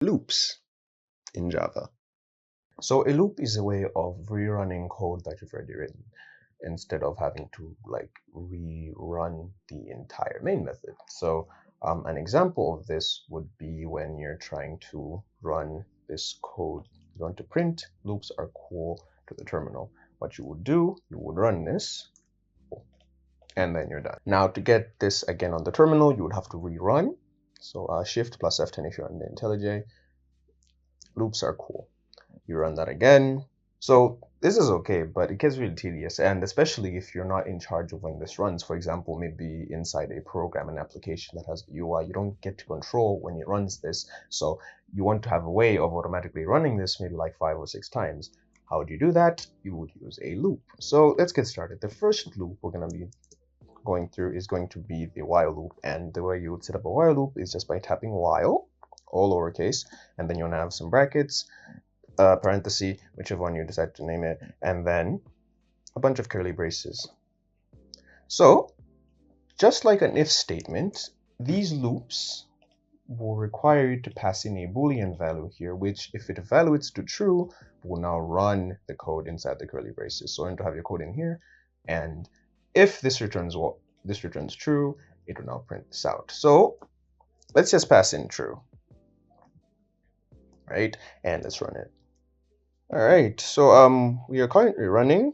loops in Java. So a loop is a way of rerunning code that you've already written instead of having to like rerun the entire main method. So an example of this would be when you're trying to run this code. You want to print loops are cool to the terminal. What you would do, you would run this, and then you're done. Now to get this again on the terminal, you would have to rerun. So Shift plus F10 if you're on the IntelliJ. Loops are cool. You run that again. So this is okay, but it gets really tedious, and especially if you're not in charge of when this runs. For example, maybe inside a program, an application that has a UI, you don't get to control when it runs this. So you want to have a way of automatically running this maybe like 5 or 6 times. How do you do that? You would use a loop. So let's get started. The first loop we're going to be going through is going to be the while loop, and the way you would set up a while loop is just by tapping while, all lowercase, and then you want to have some brackets, parenthesis, whichever one you decide to name it, and then a bunch of curly braces. So just like an if statement, these loops will require you to pass in a Boolean value here, which if it evaluates to true, will now run the code inside the curly braces. So you're going to have your code in here, and if this returns true, it will now print this out. So let's just pass in true, right? And let's run it. All right, so we are currently running,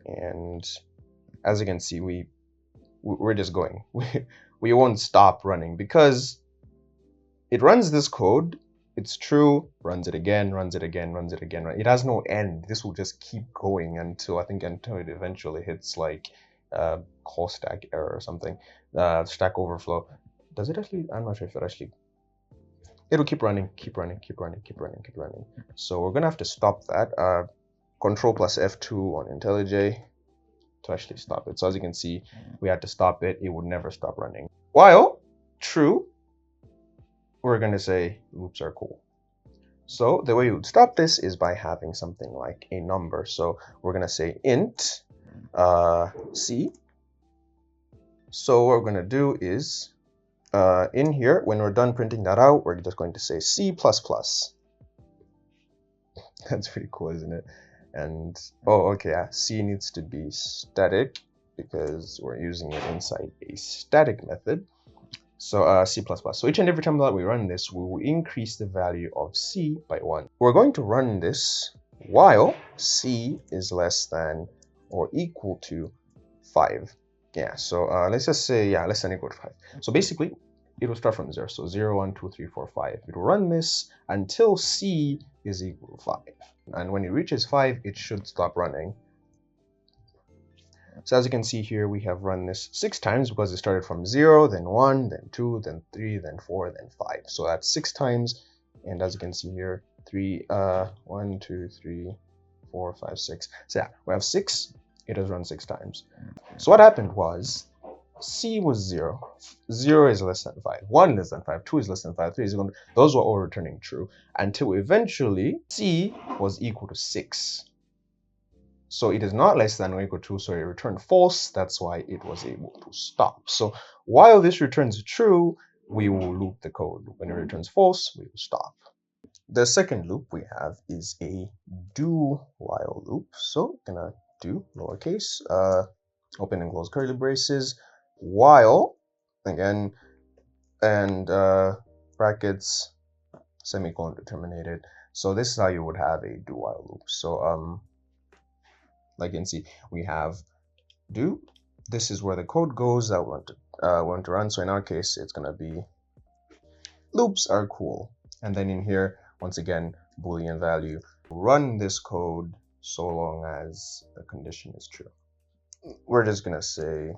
and as you can see, we're just going. We won't stop running because it runs this code. It's true, runs it again, runs it again, runs it again. It has no end. This will just keep going until until it eventually hits like call stack error or something, stack overflow. Does it actually? I'm not sure if it actually. It'll keep running, keep running, keep running, keep running, keep running. So we're gonna have to stop that. Control plus F2 on IntelliJ to actually stop it. So as you can see, we had to stop it. It would never stop running. While true, we're gonna say loops are cool. So the way you would stop this is by having something like a number. So we're gonna say int c. So what we're gonna do is in here, when we're done printing that out, we're just going to say C++. That's pretty cool, isn't it? And oh, okay, yeah, C needs to be static because we're using it inside a static method. So C++. So each and every time that we run this, we will increase the value of C by 1. We're going to run this while C is less than or equal to 5. Yeah, so let's just say, yeah, less than or equal to 5. So basically, it will start from 0. So 0, 1, 2, 3, 4, 5. It will run this until C is equal to 5. And when it reaches 5, it should stop running. So as you can see here, we have run this 6 times because it started from 0, then 1, then 2, then 3, then 4, then 5. So that's 6 times. And as you can see here, 1, 2, 3, 4, 5, 6. So yeah, we have 6. It has run 6 times. So what happened was, C was 0. 0 is less than 5. 1 is less than 5. 2 is less than 5. 3 is equal to, those were all returning true until eventually C was equal to 6. So it is not less than or equal to, so it returned false. That's why it was able to stop. So while this returns true, we will loop the code. When it returns false, we will stop. The second loop we have is a do while loop. So I'm gonna do lowercase, open and close curly braces, while again, and brackets, semicolon to terminate it. So this is how you would have a do while loop. So like you can see, we have do. This is where the code goes that we want to run. So in our case, it's gonna be loops are cool, and then in here, once again, Boolean value. Run this code so long as the condition is true. We're just gonna say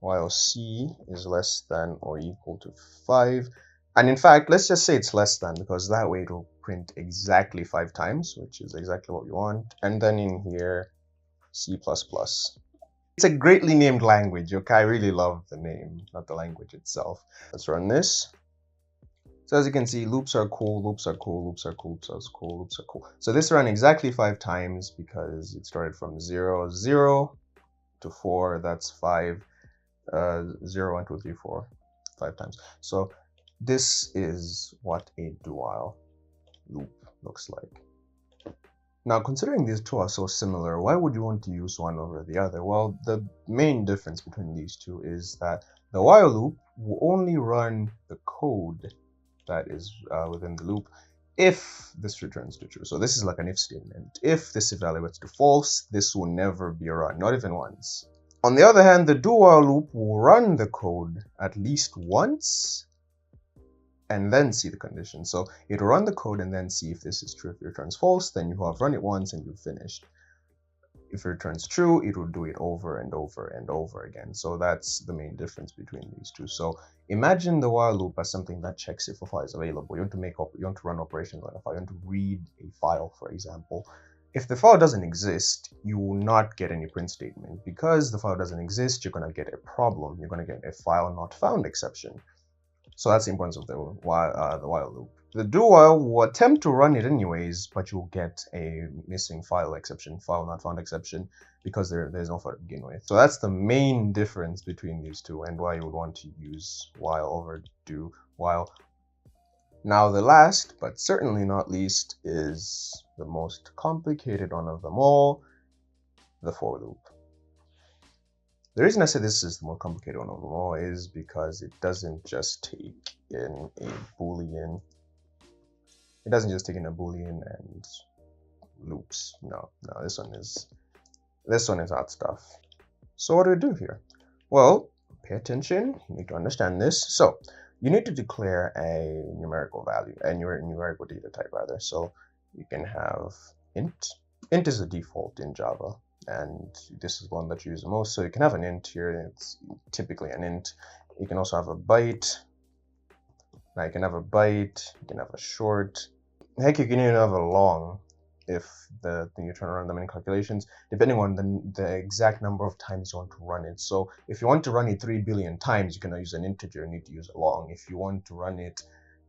while C is less than or equal to 5. And in fact, let's just say it's less than, because that way it will print exactly 5 times, which is exactly what we want. And then in here, C++. It's a greatly named language, okay? I really love the name, not the language itself. Let's run this. So as you can see, loops are cool, loops are cool, loops are cool, loops are cool, loops are cool. So this ran exactly 5 times because it started from 0, 0 to 4, that's 5. 0, 1, 2, 3, 4, 5 times. So this is what a do while loop looks like. Now, considering these two are so similar, why would you want to use one over the other? Well, the main difference between these two is that the while loop will only run the code that is within the loop if this returns to true. So this is like an if statement. If this evaluates to false, this will never be run, not even once. On the other hand, the do while loop will run the code at least once and then see the condition. So it'll run the code and then see if this is true. If it returns false, then you have run it once and you've finished. If it returns true, it will do it over and over and over again. So that's the main difference between these two. So imagine the while loop as something that checks if a file is available. You want to run operations on a file. You want to read a file, for example. If the file doesn't exist, you will not get any print statement. Because the file doesn't exist, you're going to get a problem. You're going to get a file not found exception. So that's the importance of the while loop. The do while will attempt to run it anyways, but you'll get a missing file exception, file not found exception, because there's no file to begin with. So that's the main difference between these two and why you would want to use while over do while. Now the last, but certainly not least, is the most complicated one of them all, the for loop. The reason I say this is the more complicated one of them all is because it doesn't just take in a Boolean. It doesn't just take in a Boolean and loops. No, this one is hard stuff. So what do we do here? Well, pay attention. You need to understand this. So you need to declare a numerical value, a numerical data type rather. So you can have int. Int is the default in Java, and this is one that you use the most. So you can have an int here. It's typically an int. You can also have a byte. Now you can have a byte. You can have a short. Heck, you can even have a long if you turn around the many calculations, depending on the exact number of times you want to run it. So if you want to run it 3 billion times, you can use an integer. You need to use a long. If you want to run it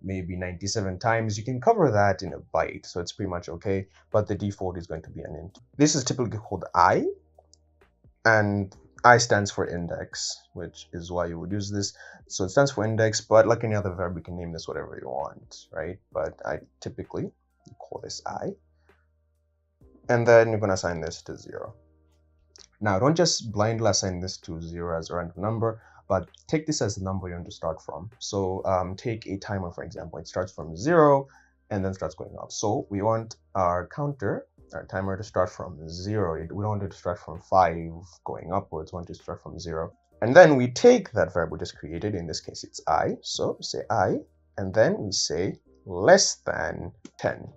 maybe 97 times, you can cover that in a byte. So it's pretty much okay, but the default is going to be an int. This is typically called I, and I stands for index, which is why you would use this. So it stands for index, but like any other verb, you can name this whatever you want, right? But I typically call this I. And then you're going to assign this to 0. Now, don't just blindly assign this to 0 as a random number, but take this as the number you want to start from. So take a timer, for example. It starts from 0 and then starts going up. So we want our counter, our timer, to start from 0. We don't want it to start from 5 going upwards. We want it to start from 0. And then we take that verb we just created. In this case, it's I. So we say I, and then we say less than 10.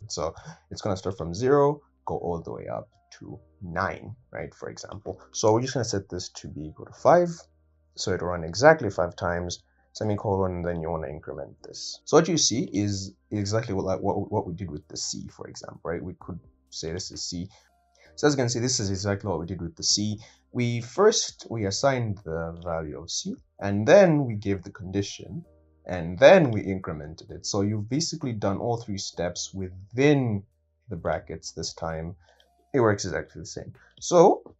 So it's going to start from 0, go all the way up to 9, right, for example. So we're just going to set this to be equal to 5. So it'll run exactly 5 times, semicolon, and then you want to increment this. So what you see is exactly what we did with the C, for example, right? We could say this is C. So as you can see, this is exactly what we did with the C. We assigned the value of C, and then we gave the condition, and then we incremented it. So you've basically done all 3 steps within the brackets this time. It works exactly the same. So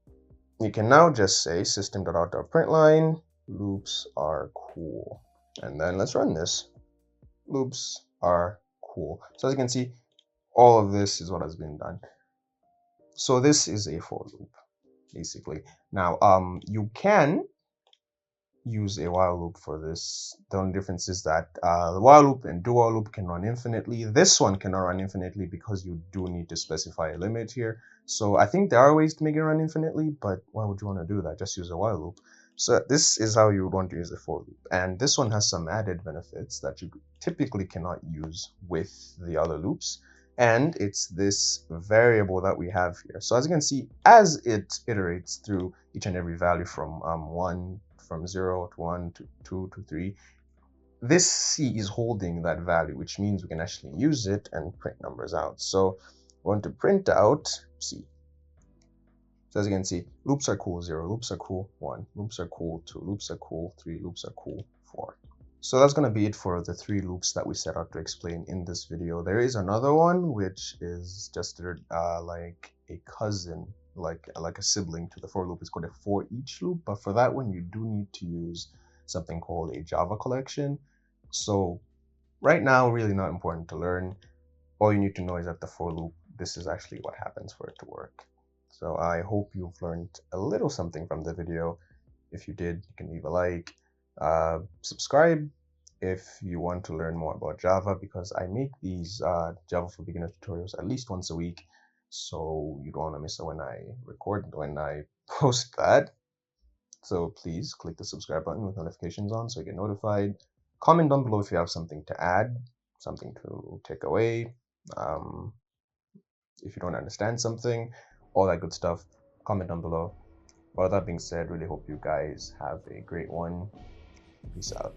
you can now just say system.out.println loops are cool, and then let's run this. Loops are cool. So as you can see, all of this is what has been done. So this is a for loop, basically. Now you can use a while loop for this. The only difference is that the while loop and do while loop can run infinitely. This one cannot run infinitely because you do need to specify a limit here. So I think there are ways to make it run infinitely, but why would you want to do that? Just use a while loop. So this is how you would want to use a for loop. And this one has some added benefits that you typically cannot use with the other loops. And it's this variable that we have here. So as you can see, as it iterates through each and every value from 0 to 1 to 2 to 3, this C is holding that value, which means we can actually use it and print numbers out. So we want to print out C. So as you can see, loops are cool 0, loops are cool 1, loops are cool 2, loops are cool 3, loops are cool 4. So that's going to be it for the 3 loops that we set out to explain in this video. There is another one which is just like a cousin, like a sibling to the for loop. It's called a for each loop, but for that one you do need to use something called a Java collection. So right now, really not important to learn. All you need to know is that the for loop, this is actually what happens for it to work. So I hope you've learned a little something from the video. If you did, you can leave a like, subscribe if you want to learn more about Java, because I make these Java for Beginners tutorials at least once a week, so you don't want to miss it when I post that. So please click the subscribe button with notifications on so you get notified. Comment down below if you have something to add, something to take away, um, if you don't understand something, all that good stuff. Comment down below. But with that being said, really hope you guys have a great one. Peace out.